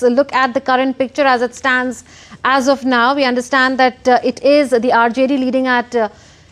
us look at the current picture as it stands as of now. We understand that it is the RJD leading at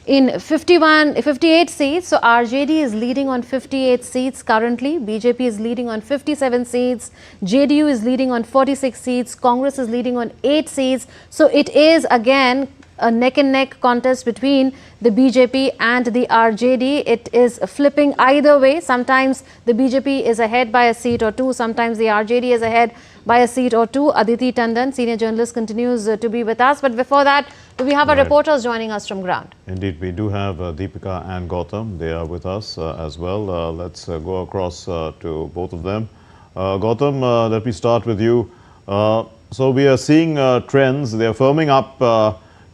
in 58 seats. So RJD is leading on 58 seats currently. BJP is leading on 57 seats. JDU is leading on 46 seats. Congress is leading on 8 seats. So it is again a neck-and-neck contest between the BJP and the RJD. It is flipping either way. Sometimes the BJP is ahead by a seat or two. Sometimes the RJD is ahead by a seat or two. Aditi Tandon, senior journalist, continues to be with us. But before that, do we have our reporters joining us from ground? Indeed, we do have Deepika and Gautam. They are with us as well. Let's go across to both of them. Gautam, let me start with you. So we are seeing trends. They are firming up.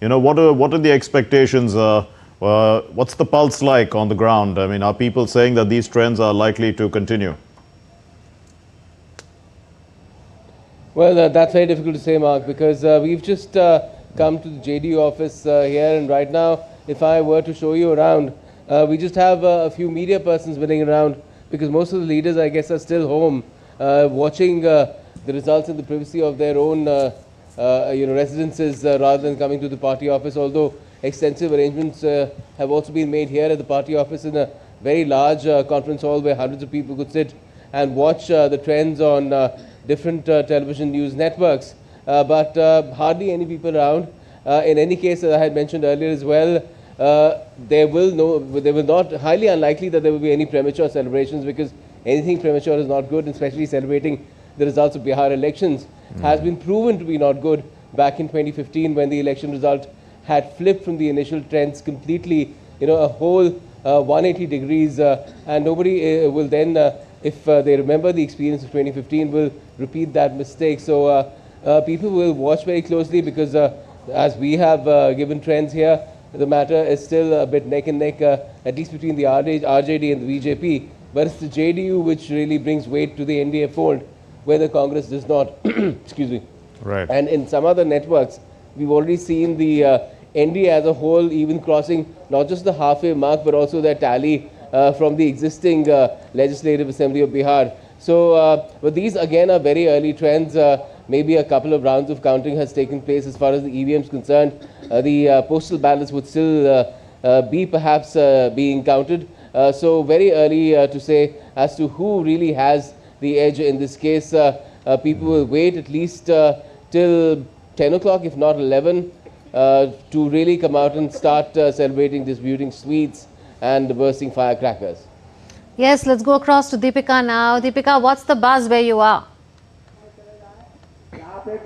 What are the expectations? What's the pulse like on the ground? I mean, are people saying that these trends are likely to continue? Well, that's very difficult to say, Mark, because we've just come to the JDU office here, and right now, if I were to show you around, we just have a few media persons running around, because most of the leaders, I guess, are still home watching the results in the privacy of their own residences rather than coming to the party office, although extensive arrangements have also been made here at the party office in a very large conference hall where hundreds of people could sit and watch the trends on different television news networks, but hardly any people around. In any case, as I had mentioned earlier as well, highly unlikely that there will be any premature celebrations, because anything premature is not good, especially celebrating the results of Bihar elections has been proven to be not good back in 2015 when the election result had flipped from the initial trends completely, a whole 180 degrees, and nobody will then, if they remember the experience of 2015, will repeat that mistake. So people will watch very closely, because as we have given trends here, the matter is still a bit neck and neck, at least between the RJD and the BJP, but it's the JDU which really brings weight to the NDA fold, where the Congress does not. Excuse me. Right. And in some other networks, we've already seen the NDA as a whole even crossing not just the halfway mark, but also their tally from the existing Legislative Assembly of Bihar. So, but these again are very early trends. Maybe a couple of rounds of counting has taken place as far as the EVM is concerned. The postal ballots would still be perhaps being counted. So very early to say as to who really has the edge in this case. People will wait at least till 10 o'clock, if not 11, to really come out and start celebrating, distributing sweets and bursting firecrackers. Yes, let's go across to Deepika now. Deepika, what's the buzz where you are? Yes,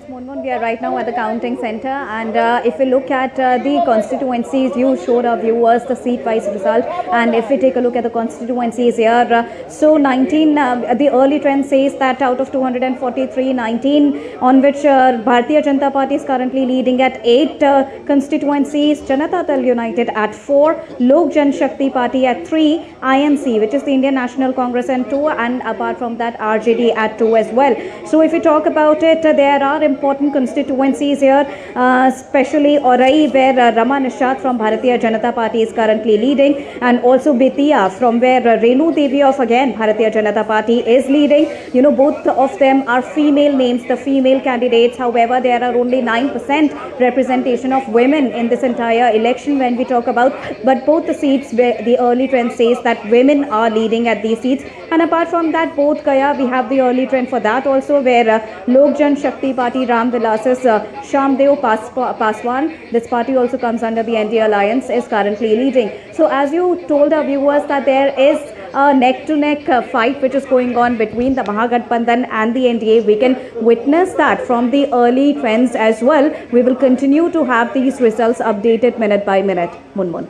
Monmon, we are right now at the counting center, and if we look at the constituencies, you showed our viewers the seat-wise result, and if we take a look at the constituencies here, so 19, the early trend says that out of 243, 19 on which Bharatiya Janata Party is currently leading at 8 constituencies, Janata Dal United at 4, Lok Jan Shakti Party at 3, INC, which is the Indian National Congress, and 2, and apart from that RJD at 2 as well. So if we talk about it, there are important constituencies here, especially Orai, where Rama Nishad from Bharatiya Janata Party is currently leading, and also Betia, from where Renu Devi of again Bharatiya Janata Party is leading. Both of them are female names, the female candidates. However, there are only 9% representation of women in this entire election when we talk about, but both the seats, the early trend says that women are leading at these seats. And apart from that, both Gaya, we have the early trend for that also, where Lok Jan Shakti Party, Ram Vilas's Shamdev Paswan, this party also comes under the NDA alliance, is currently leading. So as you told our viewers that there is a neck-to-neck fight which is going on between the Mahagathbandhan and the NDA, we can witness that from the early trends as well. We will continue to have these results updated minute by minute. Munmun.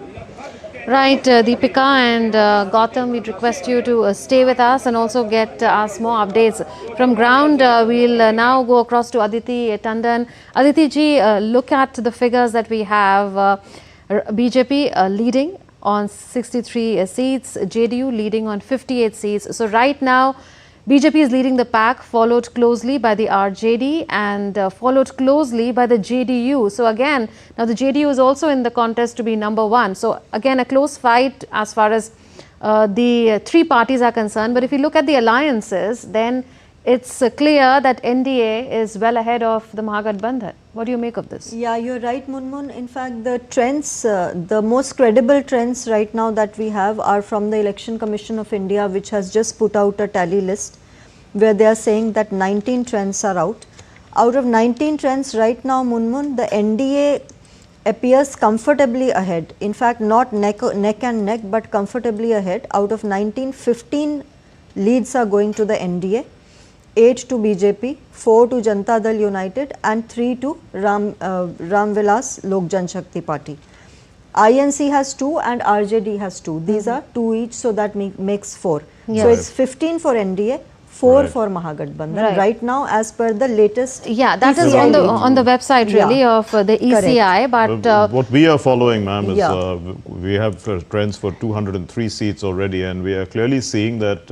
Right, Deepika and Gautam, we'd request you to stay with us and also get us more updates from ground. We'll now go across to Aditi Tandon. Aditi ji, look at the figures that we have. BJP leading on 63 seats, JDU leading on 58 seats. So right now, BJP is leading the pack, followed closely by the RJD and followed closely by the JDU. So again, now the JDU is also in the contest to be number 1. So again, a close fight as far as the three parties are concerned. But if you look at the alliances, then it's clear that NDA is well ahead of the Mahagathbandhan. What do you make of this? Yeah, you're right, Munmun. In fact, the trends, the most credible trends right now that we have are from the Election Commission of India, which has just put out a tally list where they are saying that 19 trends are out. Out of 19 trends right now, Munmun, the NDA appears comfortably ahead. In fact, not neck and neck, but comfortably ahead. Out of 19, 15 leads are going to the NDA. 8 to BJP, 4 to Janata Dal United and 3 to Ram Vilas Lok Janshakti Party. INC has 2 and RJD has 2. These are 2 each, so that makes 4. Yes. So it's 15 for NDA, 4 Right. for Mahagathbandhan. Right now, as per the latest Yeah, that is ECI on the website really of the ECI, but what we are following, ma'am, is Yeah. we have trends for 203 seats already, and we are clearly seeing that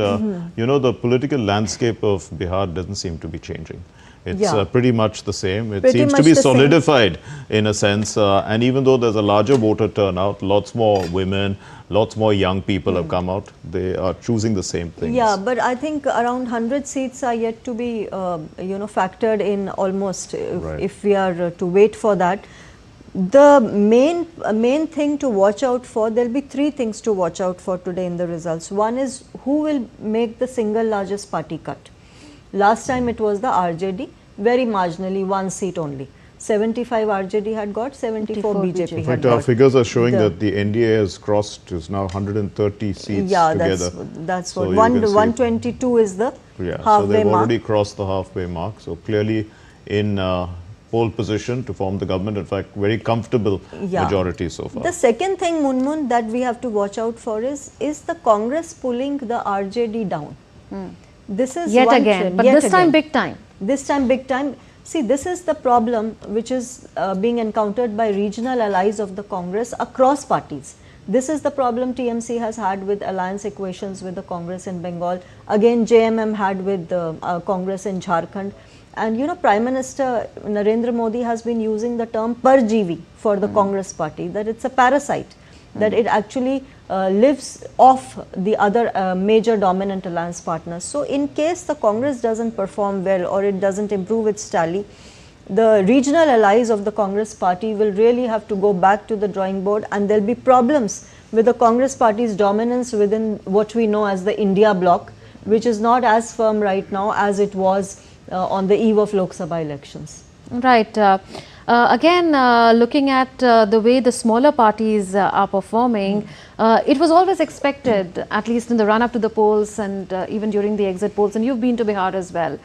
you know, the political landscape of Bihar doesn't seem to be changing. It's Yeah. pretty much the same. It Pretty seems to much be the same. solidified in a sense, and even though there's a larger voter turnout, lots more women, lots more young people have come out. They are choosing the same things. Yeah, but I think around 100 seats are yet to be, you know, factored in almost. Right. If we are to wait for that. The main thing to watch out for, there will be 3 things to watch out for today in the results. One is who will make the single largest party cut. Last time it was the RJD, very marginally, 1 seat only. 75 RJD had got, 74 BJP In had fact, our got. figures are showing The- that the NDA has crossed, is now 130 seats Yeah, together. that's So what. you can see- 122 is the Yeah, so halfway they've mark. already crossed the halfway mark. So clearly in pole position to form the government. In fact, very comfortable Yeah. majority so far. The second thing, Munmun, that we have to watch out for is the Congress pulling the RJD down. This is yet one again, trend, but yet this time again. big time. This time big time. See, this is the problem which is being encountered by regional allies of the Congress across parties. This is the problem TMC has had with alliance equations with the Congress in Bengal. Again, JMM had with the Congress in Jharkhand. And you know, Prime Minister Narendra Modi has been using the term Parjeevi for the Congress party, that it's a parasite, that it actually lives off the other major dominant alliance partners. So in case the Congress doesn't perform well or it doesn't improve its tally, the regional allies of the Congress party will really have to go back to the drawing board, and there will be problems with the Congress party's dominance within what we know as the India bloc, which is not as firm right now as it was on the eve of Lok Sabha elections. Right. Again, looking at the way the smaller parties are performing, it was always expected, at least in the run-up to the polls and even during the exit polls, and you've been to Bihar as well,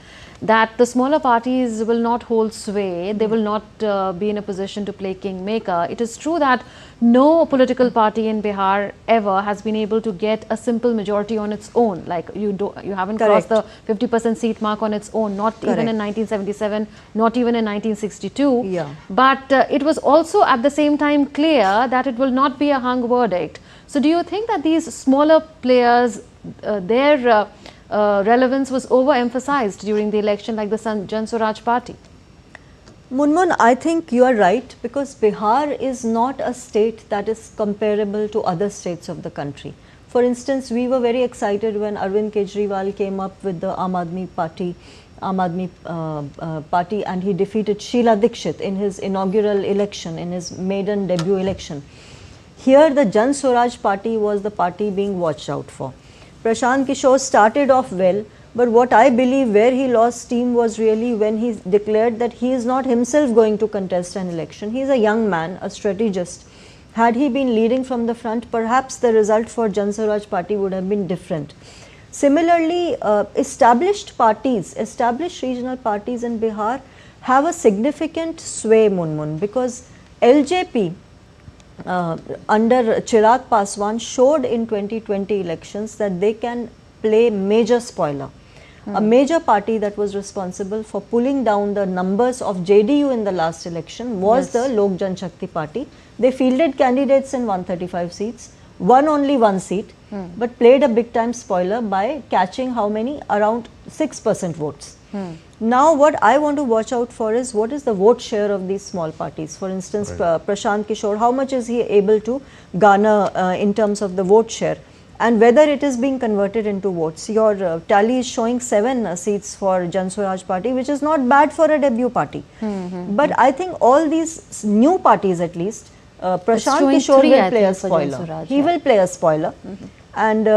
that the smaller parties will not hold sway, they will not be in a position to play kingmaker. It is true that no political party in Bihar ever has been able to get a simple majority on its own. Like you haven't Correct. crossed the 50% seat mark on its own, not even in 1977, not even in 1962. Yeah. But it was also at the same time clear that it will not be a hung verdict. So do you think that these smaller players, their relevance was overemphasized during the election, like the Jan Swaraj party? Munmun, I think you are right, because Bihar is not a state that is comparable to other states of the country. For instance, we were very excited when Arvind Kejriwal came up with the Aam Aadmi Party, and he defeated Sheila Dikshit in his inaugural election, in his maiden debut election. Here the Jan Swaraj party was the party being watched out for. Prashant Kishore started off well, but what I believe where he lost steam was really when he declared that he is not himself going to contest an election. He is a young man, a strategist. Had he been leading from the front, perhaps the result for Jan Swaraj party would have been different. Similarly, established parties, established regional parties in Bihar have a significant sway, Munmun, because LJP under Chirag Paswan showed in 2020 elections that they can play major spoiler. A major party that was responsible for pulling down the numbers of JDU in the last election was the Lok Janshakti party. They fielded candidates in 135 seats, won only 1 seat, but played a big time spoiler by catching how many? Around 6% votes. Now what I want to watch out for is what is the vote share of these small parties. For instance, Prashant Kishore, how much is he able to garner in terms of the vote share? and whether it is being converted into votes. Your tally is showing 7 seats for Jan Swaraj party, which is not bad for a debut party. But I think all these new parties, at least, Prashant Kishore will play a spoiler. He will play a spoiler. And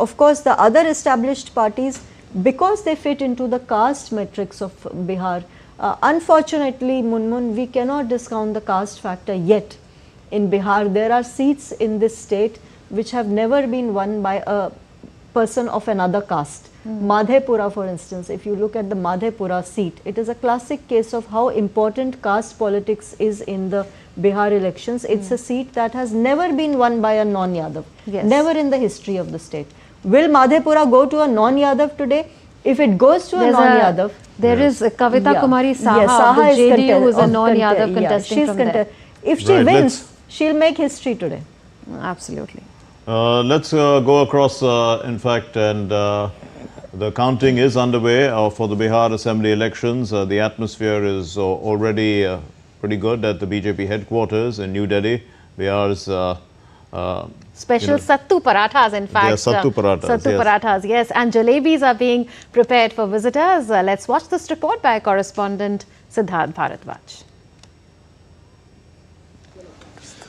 of course, the other established parties, because they fit into the caste matrix of Bihar, unfortunately, Munmun, we cannot discount the caste factor yet. In Bihar, there are seats in this state which have never been won by a person of another caste. Madhepura, for instance, if you look at the Madhepura seat, it is a classic case of how important caste politics is in the Bihar elections. It's a seat that has never been won by a non-Yadav, never in the history of the state. Will Madhepura go to a non-Yadav today? If it goes to a non-Yadav, there is Kavita Kumari Saha, Saha of the JDU, who is a non-Yadav contesting from there. If she wins, she'll make history today. Absolutely. Let's go across, in fact, and the counting is underway for the Bihar Assembly elections. The atmosphere is already pretty good at the BJP headquarters in New Delhi. Bihar's special sattu parathas, in fact. Sattu parathas. Sattu parathas, yes. And jalebis are being prepared for visitors. Let's watch this report by correspondent Siddharth Bharadwaj.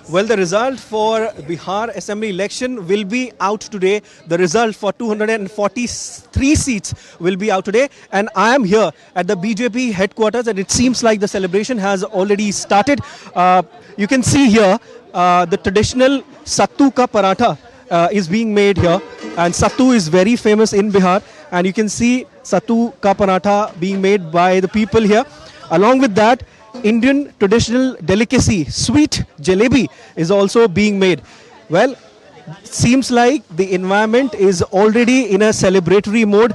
Well, the result for Bihar Assembly election will be out today. The result for 243 seats will be out today. And I am here at the BJP headquarters, and it seems like the celebration has already started. You can see here the traditional sattu ka paratha is being made here. And sattu is very famous in Bihar. And you can see sattu ka paratha being made by the people here. Along with that, Indian traditional delicacy, sweet jalebi, is also being made. Well, seems like the environment is already in a celebratory mode,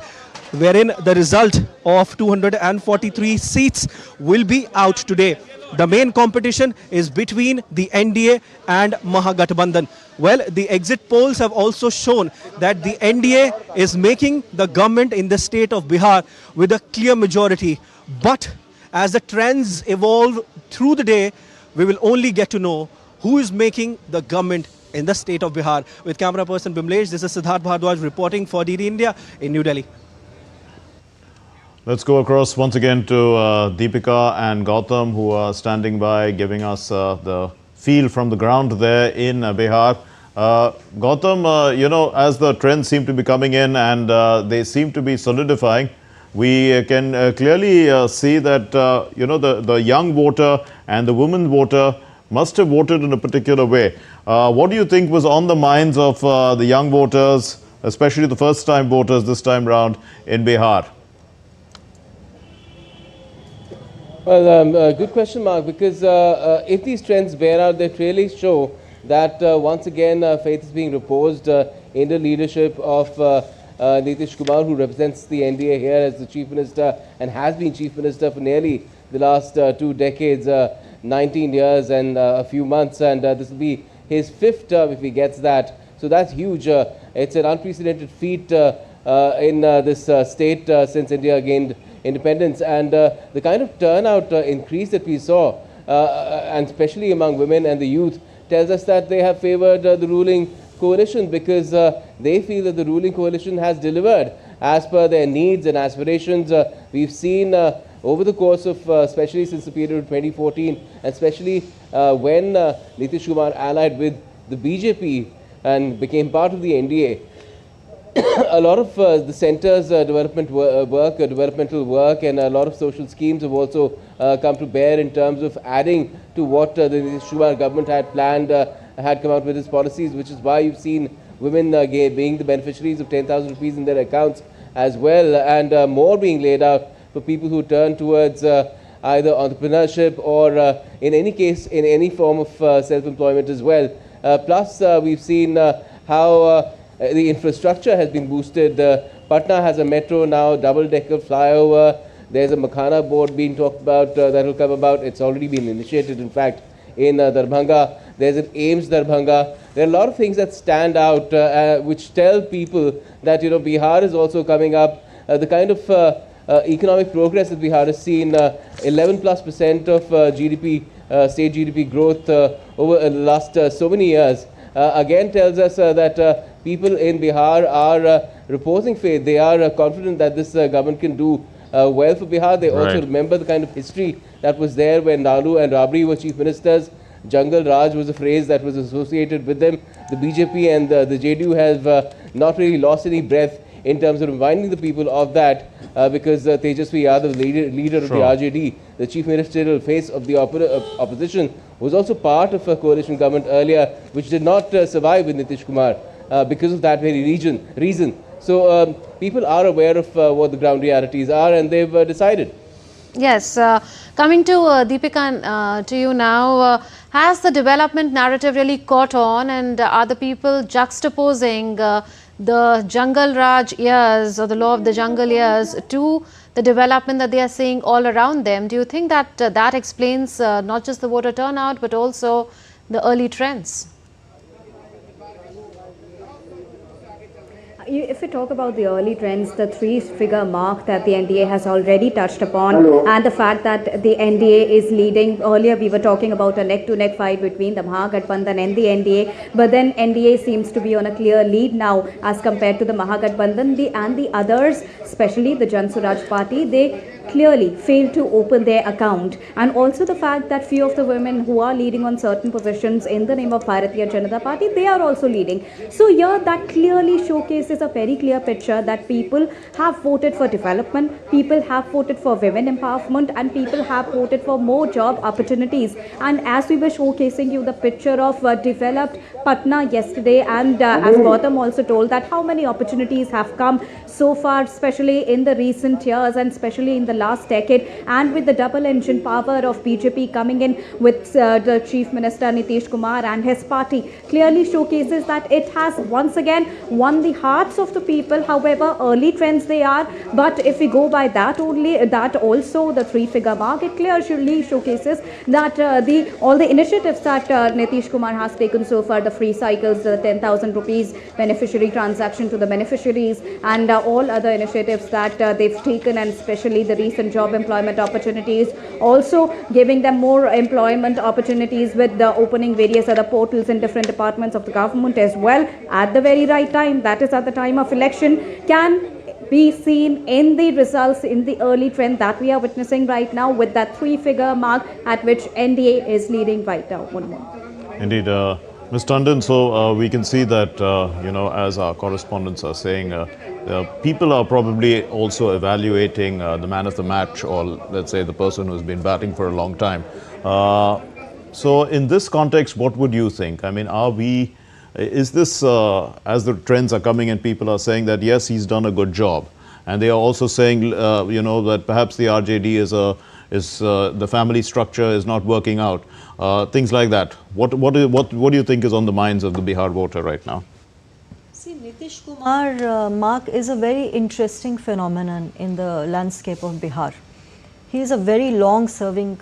wherein the result of 243 seats will be out today. The main competition is between the NDA and Mahagathbandhan. Well, the exit polls have also shown that the NDA is making the government in the state of Bihar with a clear majority. But as the trends evolve through the day, we will only get to know who is making the government in the state of Bihar. With camera person Bimlesh, this is Siddharth Bharadwaj reporting for DD India in New Delhi. Let's go across once again to Deepika and Gautam, who are standing by, giving us the feel from the ground there in Bihar. Gautam, you know, as the trends seem to be coming in and they seem to be solidifying, we can clearly see that, you know, the young voter and the women voter must have voted in a particular way. What do you think was on the minds of the young voters, especially the first-time voters this time round in Bihar? Well, good question, Mark, because if these trends bear out, they clearly show that once again faith is being reposed in the leadership of Nitish Kumar, who represents the NDA here as the Chief Minister and has been Chief Minister for nearly the last 2 decades, 19 years and a few months, and this will be his 5th term if he gets that. So that's huge. It's an unprecedented feat in this state since India gained independence, and the kind of turnout increase that we saw, and especially among women and the youth, tells us that they have favored the ruling coalition because they feel that the ruling coalition has delivered as per their needs and aspirations. We've seen over the course of, especially since the period of 2014, and especially when Nitish Kumar allied with the BJP and became part of the NDA, a lot of the centre's developmental work and a lot of social schemes have also come to bear in terms of adding to what the Nitish Kumar government had planned, had come out with its policies, which is why you've seen women being the beneficiaries of 10,000 rupees in their accounts as well, and more being laid out for people who turn towards either entrepreneurship or in any case in any form of self-employment as well. Plus we've seen how the infrastructure has been boosted. Patna has a metro now, double-decker flyover. There's a Makhana board being talked about that will come about. It's already been initiated, in fact, in Darbhanga. There's an AIMS Darbhanga. There are a lot of things that stand out which tell people that, you know, Bihar is also coming up. The kind of economic progress that Bihar has seen, 11+% of GDP, state GDP growth over the last so many years, again tells us that people in Bihar are reposing faith. They are confident that this government can do well for Bihar. They also Right. remember the kind of history that was there when Nalu and Rabri were chief ministers. Jungle Raj was a phrase that was associated with them. The BJP and the JDU have not really lost any breath in terms of reminding the people of that, because Tejasvi Yadav, leader of the RJD, the chief ministerial face of the opposition, was also part of a coalition government earlier, which did not survive with Nitish Kumar because of that very reason. So people are aware of what the ground realities are, and they've decided. Yes, coming to Deepika, to you now, has the development narrative really caught on, and are the people juxtaposing the jungle Raj years or the law of the jungle years to the development that they are seeing all around them? Do you think that that explains not just the voter turnout but also the early trends? If we talk about the early trends, the three-figure mark that the NDA has already touched upon, and the fact that the NDA is leading. Earlier we were talking about a neck-to-neck fight between the Mahagathbandhan and the NDA, but then NDA seems to be on a clear lead now as compared to the Mahagathbandhan. And the others, especially the Jan Swaraj Party, they clearly failed to open their account. And also the fact that few of the women who are leading on certain positions in the name of Bharatiya Janata Party, they are also leading. So here that clearly showcases a very clear picture that people have voted for development, people have voted for women empowerment, and people have voted for more job opportunities. And as we were showcasing you the picture of developed Patna yesterday, and as Gautam also told that how many opportunities have come so far, especially in the recent years and especially in the last decade, and with the double engine power of BJP coming in with the Chief Minister Nitish Kumar and his party, clearly showcases that it has once again won the hearts of the people. However, early trends they are, but if we go by that only, that also the three-figure mark, it clearly showcases that all the initiatives that Nitish Kumar has taken so far, the free cycles, the 10,000 rupees beneficiary transaction to the beneficiaries, and all other initiatives that they've taken, and especially the recent job employment opportunities, also giving them more employment opportunities with the opening various other portals in different departments of the government as well at the very right time, that is at the time of election, can be seen in the results, in the early trend that we are witnessing right now, with that three-figure mark at which NDA is leading right now. Indeed. Ms. Tandon, so we can see that, as our correspondents are saying, people are probably also evaluating the man of the match, or let's say the person who's been batting for a long time. So in this context, what would you think? I mean, is this, as the trends are coming and people are saying that, yes, he's done a good job, and they are also saying, that perhaps the RJD is the family structure is not working out, things like that. What do you think is on the minds of the Bihar voter right now? See, Nitish Kumar, Mark, is a very interesting phenomenon in the landscape of Bihar. He is a very long-serving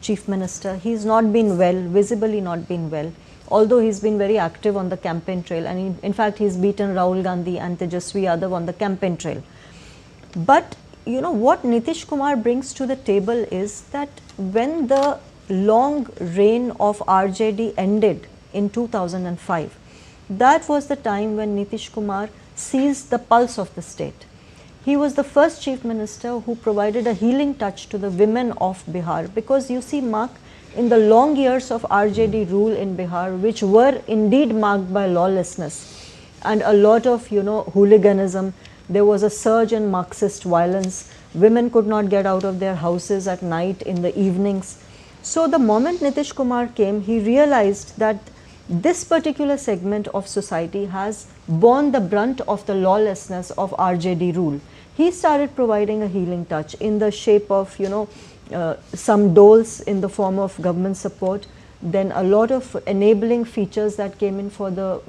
chief minister. He's not been well, visibly not been well, although he's been very active on the campaign trail, and in fact he's beaten Rahul Gandhi and Tejasvi Yadav on the campaign trail. But what Nitish Kumar brings to the table is that when the long reign of RJD ended in 2005, that was the time when Nitish Kumar seized the pulse of the state. He was the first chief minister who provided a healing touch to the women of Bihar, because you see, Mark, in the long years of RJD rule in Bihar, which were indeed marked by lawlessness and a lot of hooliganism, there was a surge in Marxist violence. Women could not get out of their houses at night in the evenings. So the moment Nitish Kumar came, he realized that this particular segment of society has borne the brunt of the lawlessness of RJD rule. He started providing a healing touch in the shape of, some doles in the form of government support, then a lot of enabling features that came in for the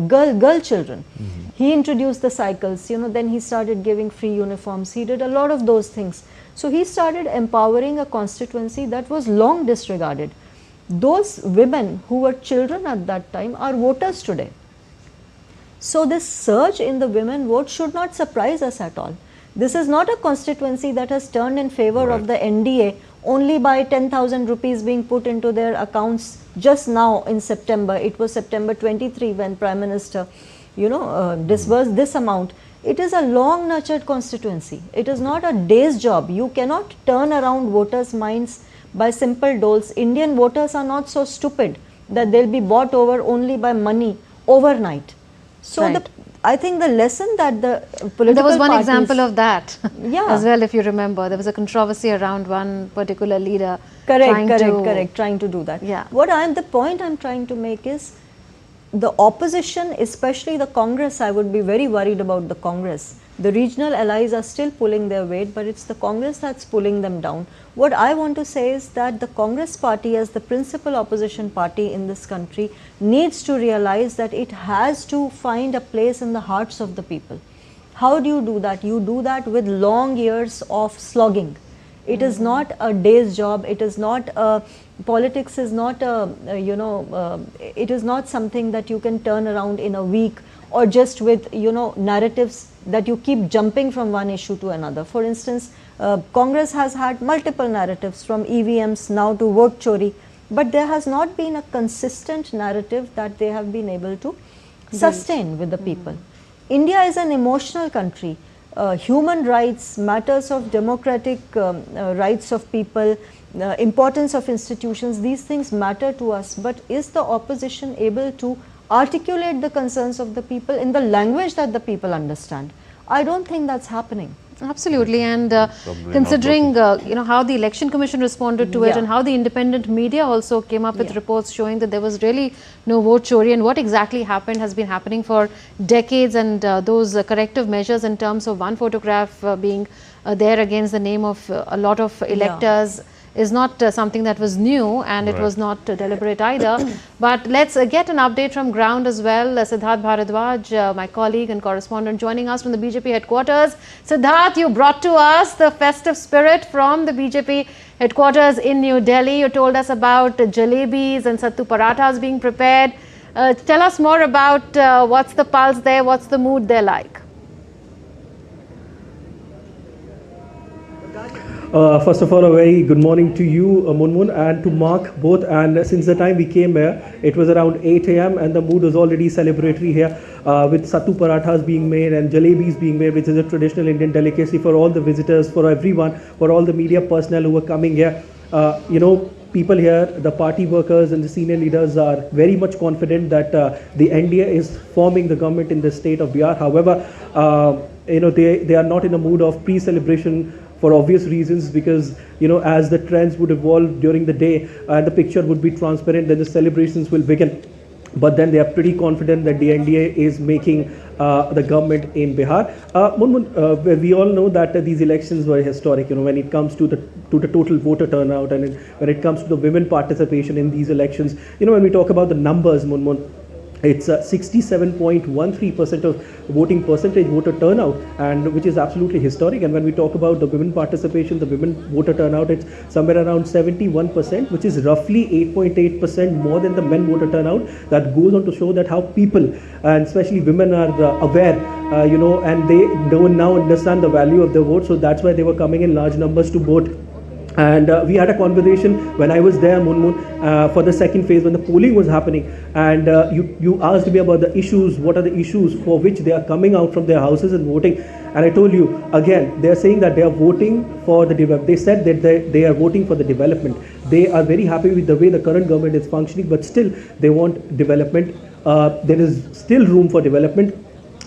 girl children. Mm-hmm. He introduced the cycles, then he started giving free uniforms. He did a lot of those things. So he started empowering a constituency that was long disregarded. Those women who were children at that time are voters today. So this surge in the women vote should not surprise us at all. This is not a constituency that has turned in favor of the NDA only by 10,000 rupees being put into their accounts just now in September. It was September 23 when Prime Minister, disbursed this amount. It is a long nurtured constituency. It is not a day's job. You cannot turn around voters' minds by simple doles. Indian voters are not so stupid that they'll be bought over only by money overnight. So Right. I think the lesson that the political There was one parties, example of that Yeah. as well, if you remember. There was a controversy around one particular leader trying trying to do that. Yeah. The point I'm trying to make is the opposition, especially the Congress. I would be very worried about the Congress. The regional allies are still pulling their weight, but it's the Congress that's pulling them down. What I want to say is that the Congress party, as the principal opposition party in this country, needs to realize that it has to find a place in the hearts of the people. How do you do that? You do that with long years of slogging. It is not a day's job. It is not politics is not it is not something that you can turn around in a week, or just with narratives that you keep jumping from one issue to another. For instance, Congress has had multiple narratives, from EVMs now to vote chori, but there has not been a consistent narrative that they have been able to sustain with the people. India is an emotional country. Human rights, matters of democratic rights of people, importance of institutions, these things matter to us. But is the opposition able to articulate the concerns of the people in the language that the people understand? I don't think that's happening. Absolutely, and Probably considering how the election commission responded to it, Yeah. and how the independent media also came up with Yeah. reports showing that there was really no vote chori, and what exactly happened has been happening for decades, and those corrective measures in terms of one photograph being there against the name of a lot of electors is not something that was new, and it Right. was not deliberate either. But let's get an update from ground as well. Siddharth Bharadwaj, my colleague and correspondent, joining us from the BJP headquarters. Siddharth, you brought to us the festive spirit from the BJP headquarters in New Delhi. You told us about jalebis and sattu parathas being prepared. Tell us more about what's the pulse there, what's the mood there like? First of all, a very good morning to you, Munmun, and to Mark both. And since the time we came here, it was around 8 a.m. and the mood was already celebratory here, with sattu parathas being made and jalebis being made, which is a traditional Indian delicacy, for all the visitors, for everyone, for all the media personnel who were coming here. People here, the party workers and the senior leaders are very much confident that the NDA is forming the government in the state of Bihar. However, they are not in a mood of pre-celebration, for obvious reasons, because as the trends would evolve during the day and the picture would be transparent, then the celebrations will begin. But then they are pretty confident that the NDA is making the government in Bihar. We all know that these elections were historic. When it comes to the total voter turnout, and when it comes to the women participation in these elections, when we talk about the numbers, it's 67.13% of voting percentage, voter turnout, and which is absolutely historic. And when we talk about the women participation, the women voter turnout, it's somewhere around 71%, which is roughly 8.8% more than the men voter turnout. That goes on to show that how people, and especially women, are aware, and they don't now understand the value of the vote. So that's why they were coming in large numbers to vote. And we had a conversation when I was there, for the second phase when the polling was happening, and you asked me about the issues. What are the issues for which they are coming out from their houses and voting? And I told you again, they are saying that they are voting for the development. They said that they are voting for the development. They are very happy with the way the current government is functioning, but still they want development. There is still room for development.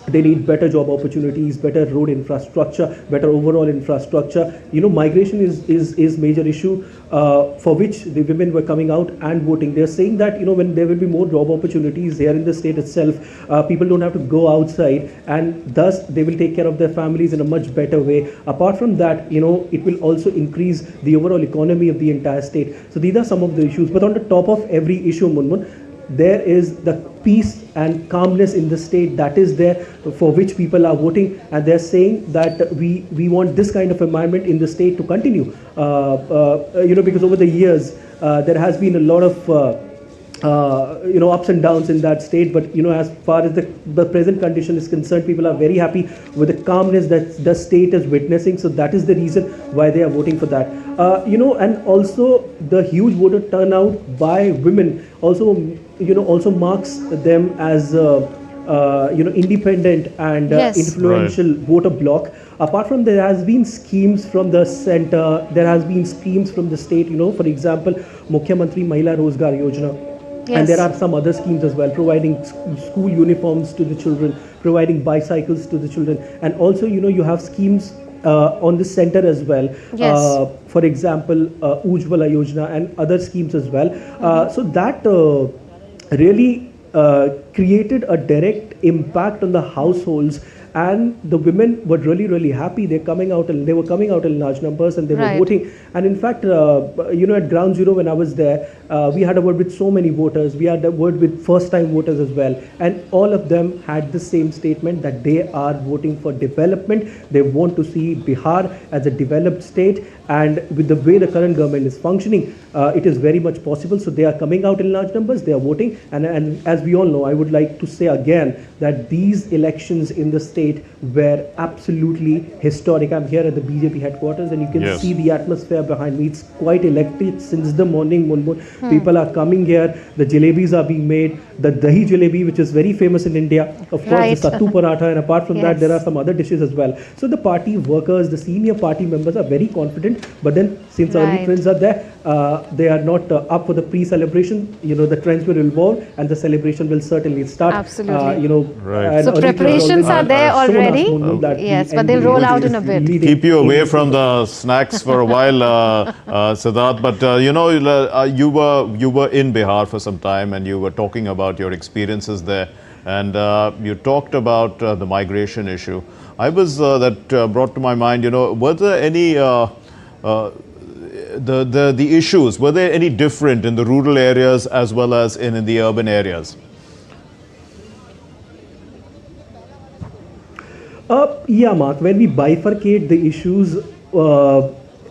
They need better job opportunities, better road infrastructure, better overall infrastructure. Migration is major issue for which the women were coming out and voting. They're saying that when there will be more job opportunities here in the state itself, people don't have to go outside, and thus they will take care of their families in a much better way. Apart from that, it will also increase the overall economy of the entire state. So these are some of the issues. But on the top of every issue, there is the peace and calmness in the state that is there, for which people are voting, and they're saying that we want this kind of environment in the state to continue. Because over the years there has been a lot of ups and downs in that state. But as far as the present condition is concerned, people are very happy with the calmness that the state is witnessing. So that is the reason why they are voting for that. And also the huge voter turnout by women also marks them as independent and Yes. influential voter bloc. Apart from, there has been schemes from the center, there has been schemes from the state, for example, Mukhyamantri Mahila Rozgar Yojana. Yes. And there are some other schemes as well, providing school uniforms to the children, providing bicycles to the children. And also, you have schemes on the center as well. Yes. For example, Ujjwala Yojana and other schemes as well. So that really created a direct impact on the households, and the women were really happy. They were coming out in large numbers, and they were Right. voting. And in fact, at Ground Zero when I was there, we had a word with so many voters. We had a word with first-time voters as well, and all of them had the same statement, that they are voting for development. They want to see Bihar as a developed state, and with the way the current government is functioning, it is very much possible. So they are coming out in large numbers, they are voting, and as we all know, I would like to say again that these elections in the state were absolutely historic. I'm here at the BJP headquarters, and you can Yes. see the atmosphere behind me. It's quite electric since the morning. People are coming here. The jalebis are being made. The dahi jalebi, which is very famous in India. Of course, Right. the sattu paratha, and apart from that, Yes. there are some other dishes as well. So the party workers, the senior party members are very confident. But then, since our Right. friends are there, they are not up for the pre-celebration. The trends will evolve, and the celebration will certainly start. Absolutely. Right. and So early preparations already are there shown us, already. Munmu, that Yes, the but they'll NDA roll out is in a bit. leading Keep you in away this from state. the snacks for a while, Siddharth. But you were in Bihar for some time, and you were talking about your experiences there, and you talked about the migration issue. I was that brought to my mind. Were there any the issues? Were there any different in the rural areas as well as in the urban areas? Yeah, Mark, when we bifurcate the issues,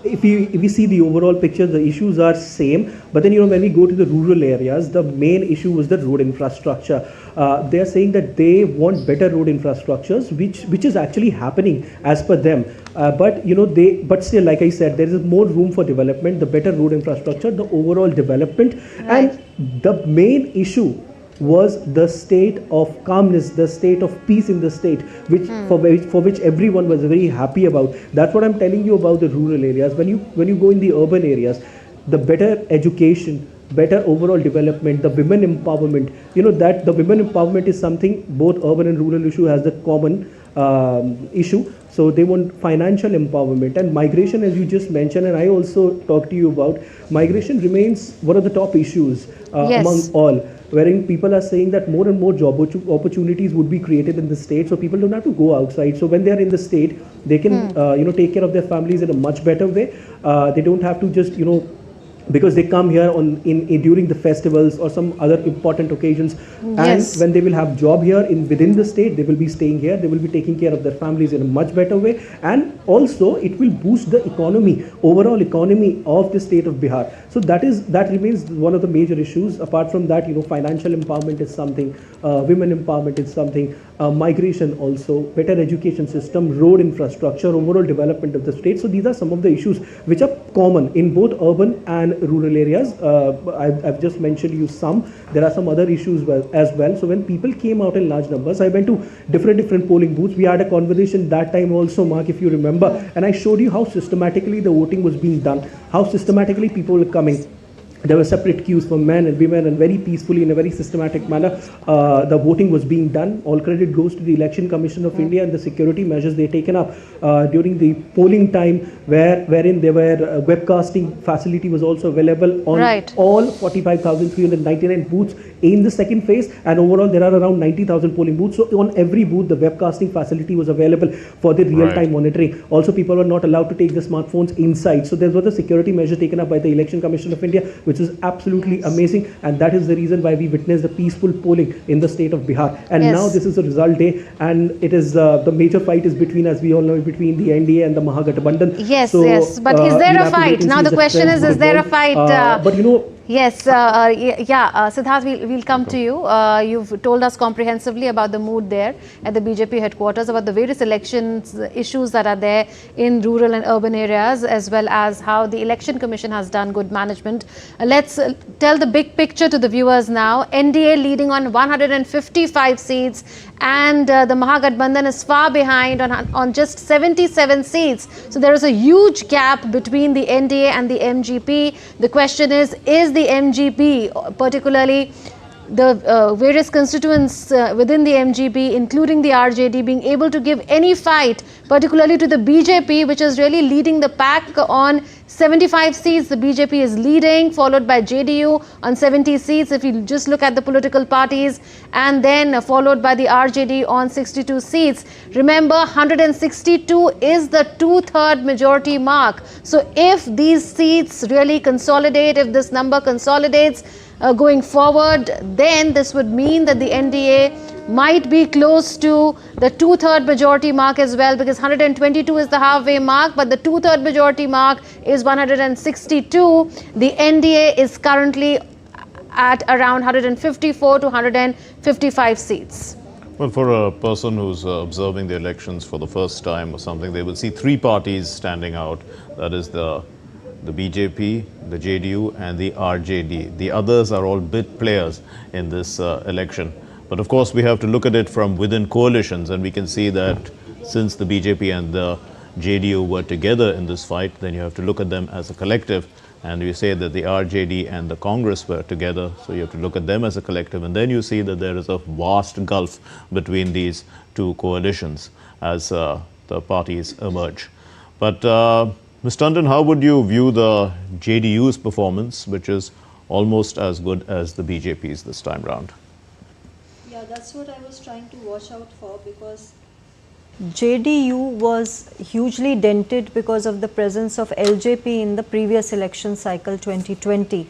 if we see the overall picture, the issues are same. But then, when we go to the rural areas, the main issue was the road infrastructure. They are saying that they want better road infrastructures, which is actually happening as per them. But still, like I said, there is more room for development, the better road infrastructure, the overall development. Right. And the main issue was the state of calmness, the state of peace in the state, for which everyone was very happy about. That's what I'm telling you about the rural areas. When you go in the urban areas, the better education, better overall development, the women empowerment, that the women empowerment is something both urban and rural issue has the common issue. So they want financial empowerment, and migration, as you just mentioned, and I also talked to you about, migration remains one of the top issues Yes. among all, wherein people are saying that more and more job opportunities would be created in the state, so people don't have to go outside. So when they are in the state, they can take care of their families in a much better way. They don't have to just because they come here during the festivals or some other important occasions. Yes. And when they will have job here within the state, they will be staying here, they will be taking care of their families in a much better way, and also it will boost the overall economy of the state of Bihar. So that remains one of the major issues. Apart from that, financial empowerment is something, women empowerment is something, migration also, better education system, road infrastructure, overall development of the state. So these are some of the issues which are common in both urban and rural areas. I've just mentioned you some. There are some other issues as well. So when people came out in large numbers, I went to different polling booths. We had a conversation that time also, Mark, if you remember, and I showed you how systematically the voting was being done, how systematically people were coming. There were separate queues for men and women, and very peacefully, in a very systematic manner, the voting was being done. All credit goes to the Election Commission of India and the security measures they taken up during the polling time, wherein there were webcasting facility was also available on Right. all 45,399 booths in the second phase, and overall there are around 90,000 polling booths. So on every booth, the webcasting facility was available for the real-time monitoring. Also, people were not allowed to take the smartphones inside. So there was a security measure taken up by the Election Commission of India, which is absolutely amazing, and that is the reason why we witnessed the peaceful polling in the state of Bihar. And Yes. now this is the result day, and it is the major fight is between, as we all know, between the NDA and the Mahagathbandhan. Yes, So, yes. But is there we'll a have to wait fight? and Now see the the question trends is there a evolve. fight? But Yes, Siddharth, we'll come to you. You've told us comprehensively about the mood there at the BJP headquarters, about the various elections issues that are there in rural and urban areas, as well as how the Election Commission has done good management. Let's tell the big picture to the viewers now. NDA leading on 155 seats, and the Mahagathbandhan is far behind on just 77 seats. So there is a huge gap between the NDA and the MGP. The question is the MGP, particularly the various constituents within the MGP, including the RJD, being able to give any fight, particularly to the BJP, which is really leading the pack on 75 seats. The BJP is leading, followed by JDU on 70 seats, if you just look at the political parties, and then followed by the RJD on 62 seats. Remember, 162 is the two-third majority mark. So if these seats really consolidate, if this number consolidates going forward, then this would mean that the NDA might be close to the two-third majority mark as well, because 122 is the halfway mark, but the two-third majority mark is 162. The NDA is currently at around 154 to 155 seats. Well, for a person who's observing the elections for the first time or something, they will see three parties standing out. That is the BJP, the JDU and the RJD. The others are all bit players in this election. But of course, we have to look at it from within coalitions, and we can see that since the BJP and the JDU were together in this fight, then you have to look at them as a collective. And you say that the RJD and the Congress were together, so you have to look at them as a collective. And then you see that there is a vast gulf between these two coalitions as the parties emerge. But Ms. Tandon, how would you view the JDU's performance, which is almost as good as the BJP's this time round? Yeah, that's what I was trying to watch out for, because JDU was hugely dented because of the presence of LJP in the previous election cycle 2020.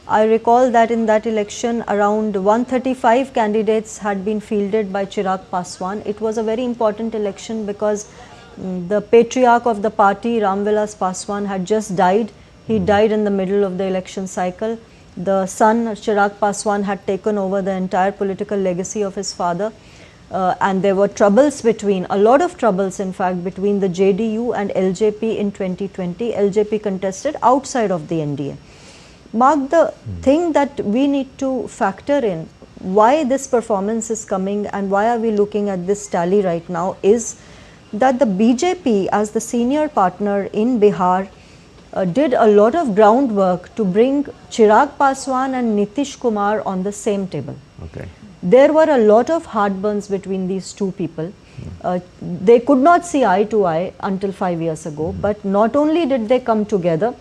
I recall that in that election around 135 candidates had been fielded by Chirag Paswan. It was a very important election because the patriarch of the party, Ramvilas Paswan, had just died. He died in the middle of the election cycle. The son, Chirag Paswan, had taken over the entire political legacy of his father. And there were troubles a lot of troubles in fact, between the JDU and LJP in 2020. LJP contested outside of the NDA. Mark, the thing that we need to factor in, why this performance is coming and why are we looking at this tally right now, is that the BJP as the senior partner in Bihar did a lot of groundwork to bring Chirag Paswan and Nitish Kumar on the same table. Okay. There were a lot of heartburns between these two people. They could not see eye to eye until 5 years ago, but not only did they come together,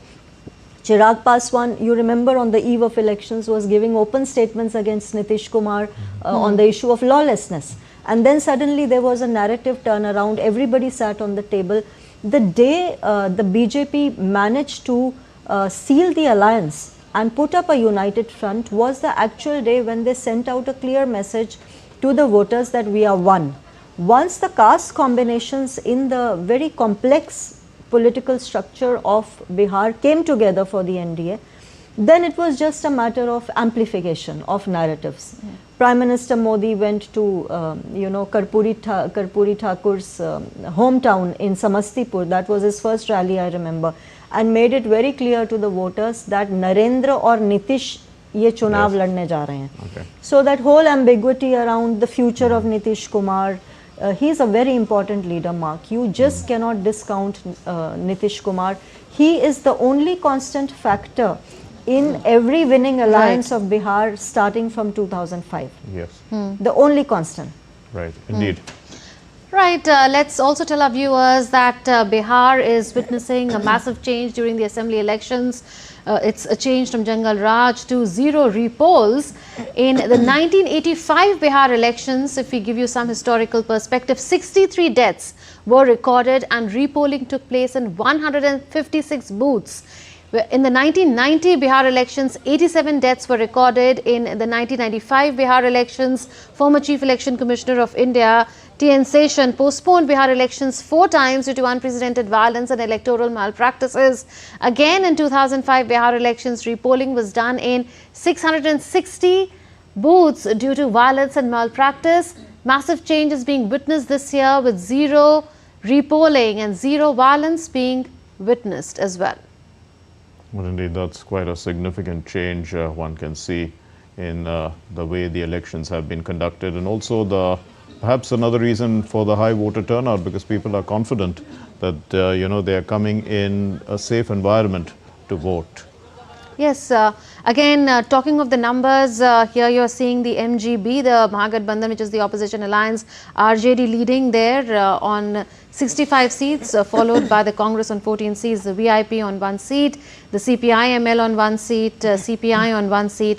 Chirag Paswan, you remember, on the eve of elections was giving open statements against Nitish Kumar on the issue of lawlessness. And then suddenly there was a narrative turnaround, everybody sat on the table. The day the BJP managed to seal the alliance and put up a united front was the actual day when they sent out a clear message to the voters that we are one. Once the caste combinations in the very complex political structure of Bihar came together for the NDA, then it was just a matter of amplification of narratives. Yeah. Prime Minister Modi went to Karpuri Thakur's hometown in Samastipur. That was his first rally, I remember, and made it very clear to the voters that Narendra or Nitish ye chunav ladne ja rahe hain. Okay. So that whole ambiguity around the future of Nitish Kumar, he is a very important leader, Mark. You just cannot discount Nitish Kumar. He is the only constant factor in every winning alliance of Bihar starting from 2005. Yes. The only constant. Right, indeed. Right, let's also tell our viewers that Bihar is witnessing a massive change during the assembly elections. It's a change from Jangal Raj to zero repolls. In the 1985 Bihar elections, if we give you some historical perspective, 63 deaths were recorded and repolling took place in 156 booths. In the 1990 Bihar elections, 87 deaths were recorded. In the 1995 Bihar elections, former Chief Election Commissioner of India TN Session postponed Bihar elections 4 times due to unprecedented violence and electoral malpractices. Again in 2005 Bihar elections, repolling was done in 660 booths due to violence and malpractice. Massive change is being witnessed this year with 0 repolling and 0 violence being witnessed as well. Well, indeed, that's quite a significant change one can see in the way the elections have been conducted, and also perhaps another reason for the high voter turnout, because people are confident that they are coming in a safe environment to vote. Yes, again talking of the numbers, here you are seeing the MGB, the Mahagathbandhan, which is the opposition alliance, RJD leading there on 65 seats, followed by the Congress on 14 seats, the VIP on 1 seat, the CPI ML on 1 seat, CPI on 1 seat, and